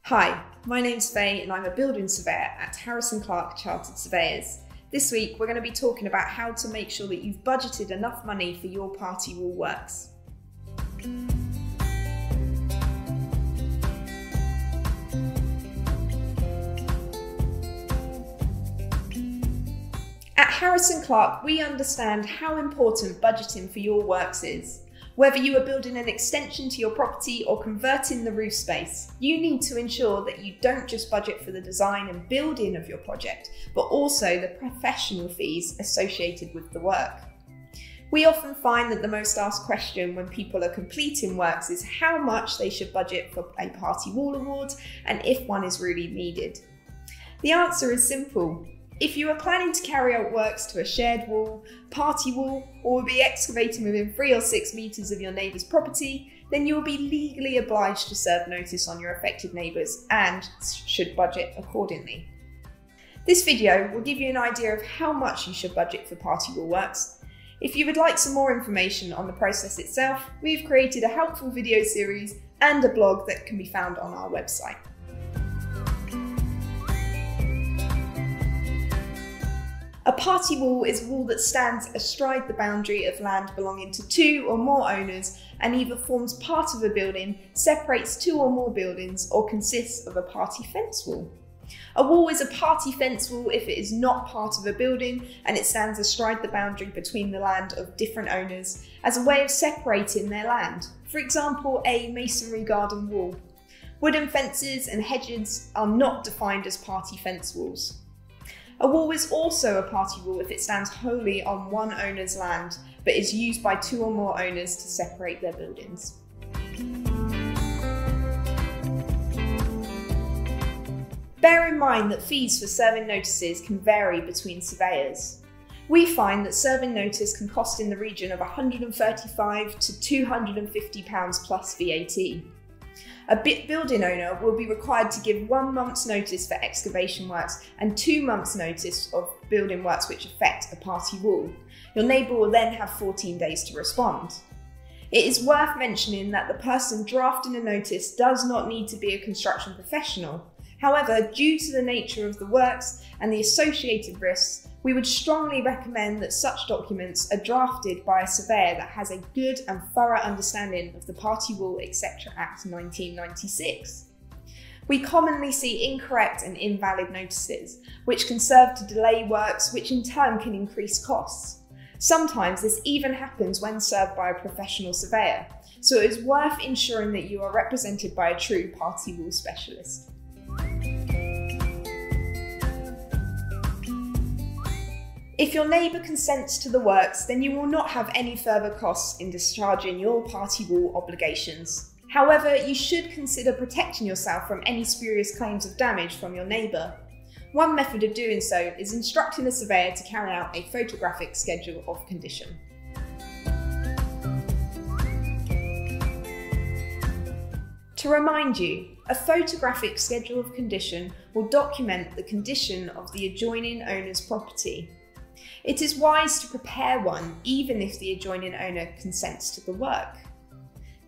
Hi, my name's Faye and I'm a building surveyor at Harrison Clark Chartered Surveyors. This week we're going to be talking about how to make sure that you've budgeted enough money for your party wall works. At Harrison Clark, we understand how important budgeting for your works is. Whether you are building an extension to your property or converting the roof space, you need to ensure that you don't just budget for the design and building of your project, but also the professional fees associated with the work. We often find that the most asked question when people are completing works is how much they should budget for a party wall award and if one is really needed. The answer is simple. If you are planning to carry out works to a shared wall, party wall, or will be excavating within 3 or 6 metres of your neighbour's property, then you will be legally obliged to serve notice on your affected neighbours and should budget accordingly. This video will give you an idea of how much you should budget for party wall works. If you would like some more information on the process itself, we've created a helpful video series and a blog that can be found on our website. A party wall is a wall that stands astride the boundary of land belonging to 2 or more owners and either forms part of a building, separates 2 or more buildings, or consists of a party fence wall. A wall is a party fence wall if it is not part of a building and it stands astride the boundary between the land of different owners as a way of separating their land. For example, a masonry garden wall. Wooden fences and hedges are not defined as party fence walls. A wall is also a party wall if it stands wholly on one owner's land, but is used by 2 or more owners to separate their buildings. Bear in mind that fees for serving notices can vary between surveyors. We find that serving notice can cost in the region of £135 to £250 plus VAT. A building owner will be required to give 1 month's notice for excavation works and 2 months' notice of building works which affect a party wall. Your neighbour will then have 14 days to respond. It is worth mentioning that the person drafting a notice does not need to be a construction professional. However, due to the nature of the works and the associated risks, we would strongly recommend that such documents are drafted by a surveyor that has a good and thorough understanding of the Party Wall, etc. Act 1996. We commonly see incorrect and invalid notices, which can serve to delay works, which in turn can increase costs. Sometimes this even happens when served by a professional surveyor, so it is worth ensuring that you are represented by a true Party Wall specialist. If your neighbour consents to the works, then you will not have any further costs in discharging your party wall obligations. However, you should consider protecting yourself from any spurious claims of damage from your neighbour. One method of doing so is instructing a surveyor to carry out a photographic schedule of condition. To remind you, a photographic schedule of condition will document the condition of the adjoining owner's property. It is wise to prepare one even if the adjoining owner consents to the work.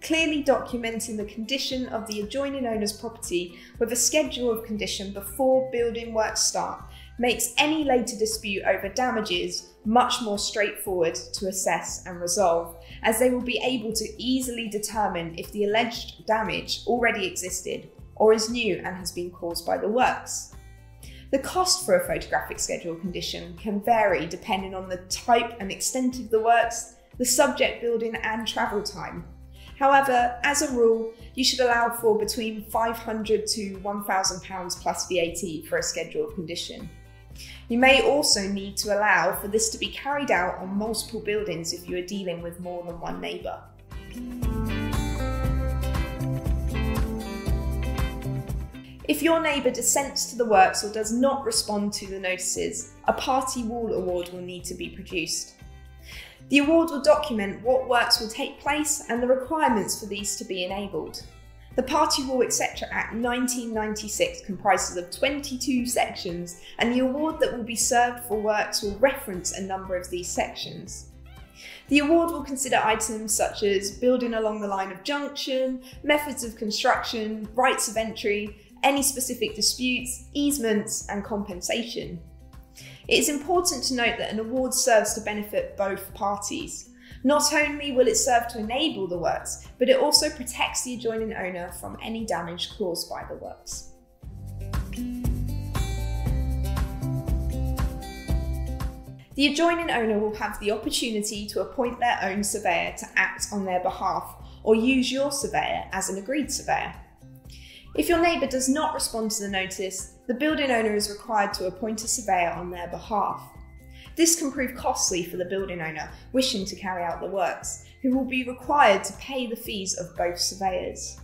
Clearly documenting the condition of the adjoining owner's property with a schedule of condition before building works start makes any later dispute over damages much more straightforward to assess and resolve, as they will be able to easily determine if the alleged damage already existed or is new and has been caused by the works. The cost for a photographic schedule condition can vary depending on the type and extent of the works, the subject building and travel time. However, as a rule, you should allow for between £500 to £1,000 plus VAT for a schedule of condition. You may also need to allow for this to be carried out on multiple buildings if you are dealing with more than one neighbour. If your neighbour dissents to the works or does not respond to the notices, a party wall award will need to be produced. The award will document what works will take place and the requirements for these to be enabled. The Party Wall, etc. Act 1996 comprises of 22 sections, and the award that will be served for works will reference a number of these sections. The award will consider items such as building along the line of junction, methods of construction, rights of entry, any specific disputes, easements, and compensation. It is important to note that an award serves to benefit both parties. Not only will it serve to enable the works, but it also protects the adjoining owner from any damage caused by the works. The adjoining owner will have the opportunity to appoint their own surveyor to act on their behalf, or use your surveyor as an agreed surveyor. If your neighbour does not respond to the notice, the building owner is required to appoint a surveyor on their behalf. This can prove costly for the building owner wishing to carry out the works, who will be required to pay the fees of both surveyors.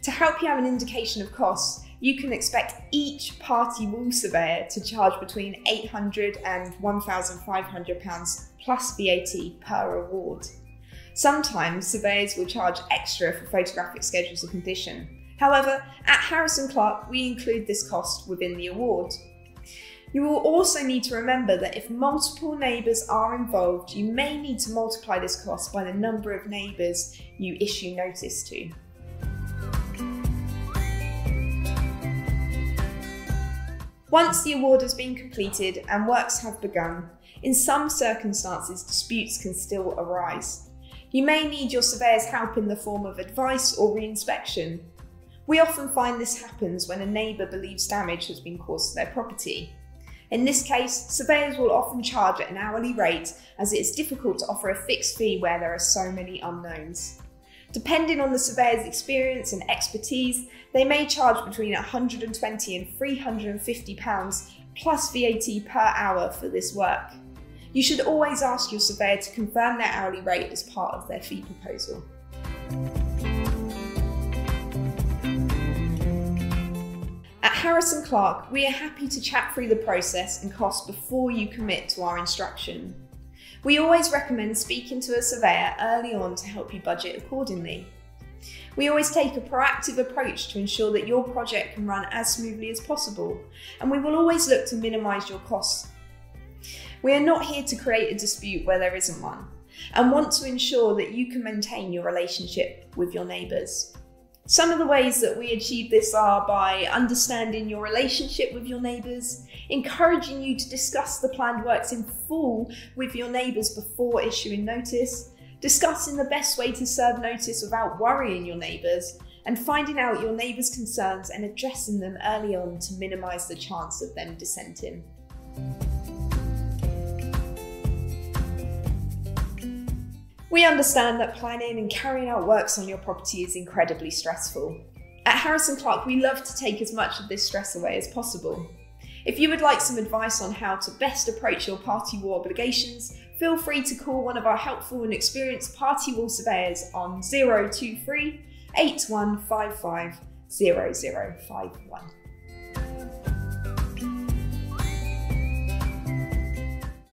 To help you have an indication of costs, you can expect each party wall surveyor to charge between £800 and £1,500 plus VAT per award. Sometimes surveyors will charge extra for photographic schedules of condition. However, at Harris & Clark, we include this cost within the award. You will also need to remember that if multiple neighbours are involved, you may need to multiply this cost by the number of neighbours you issue notice to. Once the award has been completed and works have begun, in some circumstances disputes can still arise. You may need your surveyor's help in the form of advice or re-inspection. We often find this happens when a neighbour believes damage has been caused to their property. In this case, surveyors will often charge at an hourly rate, as it is difficult to offer a fixed fee where there are so many unknowns. Depending on the surveyor's experience and expertise, they may charge between £120 and £350 plus VAT per hour for this work. You should always ask your surveyor to confirm their hourly rate as part of their fee proposal. At Harris & Clark, we are happy to chat through the process and costs before you commit to our instruction. We always recommend speaking to a surveyor early on to help you budget accordingly. We always take a proactive approach to ensure that your project can run as smoothly as possible, and we will always look to minimise your costs. We are not here to create a dispute where there isn't one, and want to ensure that you can maintain your relationship with your neighbours. Some of the ways that we achieve this are by understanding your relationship with your neighbours, encouraging you to discuss the planned works in full with your neighbours before issuing notice, discussing the best way to serve notice without worrying your neighbours, and finding out your neighbours' concerns and addressing them early on to minimise the chance of them dissenting. We understand that planning and carrying out works on your property is incredibly stressful. At Harris & Clark, we love to take as much of this stress away as possible. If you would like some advice on how to best approach your party wall obligations, feel free to call one of our helpful and experienced party wall surveyors on 023 8155 0051.